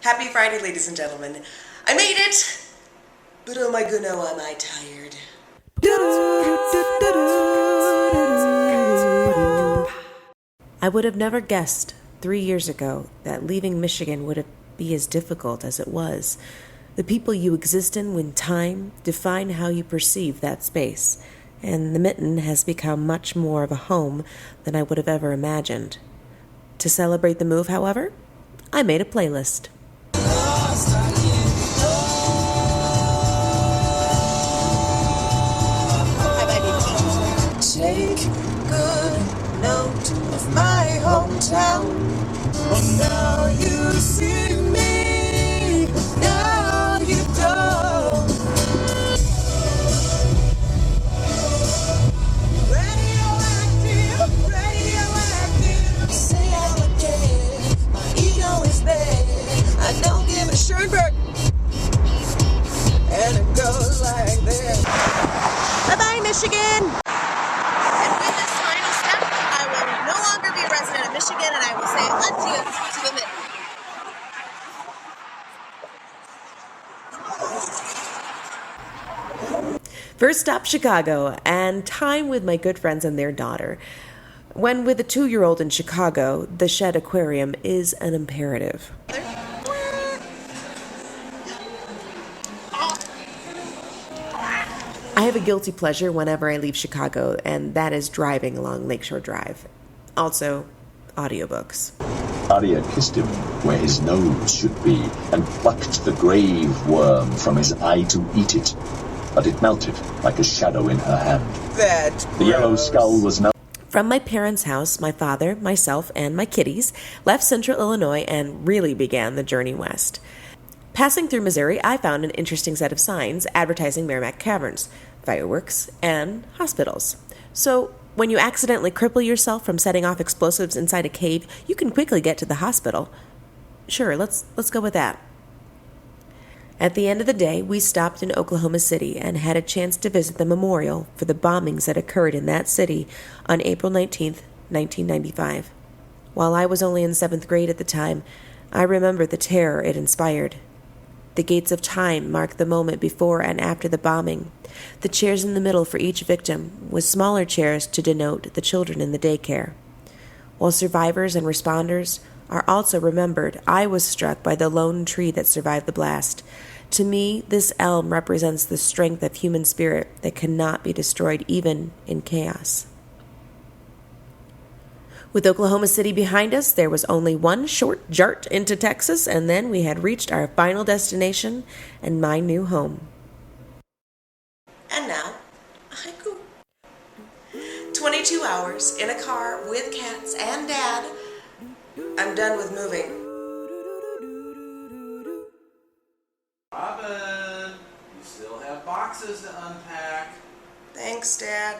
Happy Friday, ladies and gentlemen. I made it! But oh my goodness, am I tired. I would have never guessed 3 years ago that leaving Michigan would be as difficult as it was. The people you exist in when time define how you perceive that space, and the Mitten has become much more of a home than I would have ever imagined. To celebrate the move, however, I made a playlist. Take good note of my hometown. Oh, now you see me, now you don't. Radioactive, say I'm again. My ego is there. I don't give a Schoenberg. And it goes like this. Bye-bye, Michigan. And with this final step, I will no longer be a resident of Michigan, and I will say adieu to the Mitten. First stop, Chicago, and time with my good friends and their daughter. When with a 2-year-old in Chicago, the Shed Aquarium is an imperative. I have a guilty pleasure whenever I leave Chicago, and that is driving along Lakeshore Drive. Also, audiobooks. Arya kissed him where his nose should be and plucked the grave worm from his eye to eat it. But it melted like a shadow in her hand. The yellow skull was melted. From my parents' house, my father, myself, and my kitties left Central Illinois and really began the journey west. Passing through Missouri, I found an interesting set of signs advertising Merrimack Caverns, fireworks, and hospitals. So, when you accidentally cripple yourself from setting off explosives inside a cave, you can quickly get to the hospital. Sure, let's go with that. At the end of the day, we stopped in Oklahoma City and had a chance to visit the memorial for the bombings that occurred in that city on April 19th, 1995. While I was only in 7th grade at the time, I remember the terror it inspired. The gates of time marked the moment before and after the bombing. The chairs in the middle for each victim, with smaller chairs to denote the children in the daycare. While survivors and responders are also remembered, I was struck by the lone tree that survived the blast. To me, this elm represents the strength of human spirit that cannot be destroyed even in chaos. With Oklahoma City behind us, there was only one short jart into Texas, and then we had reached our final destination and my new home. And now, a haiku. 22 hours in a car with cats and Dad. I'm done with moving. Robin, you still have boxes to unpack. Thanks, Dad.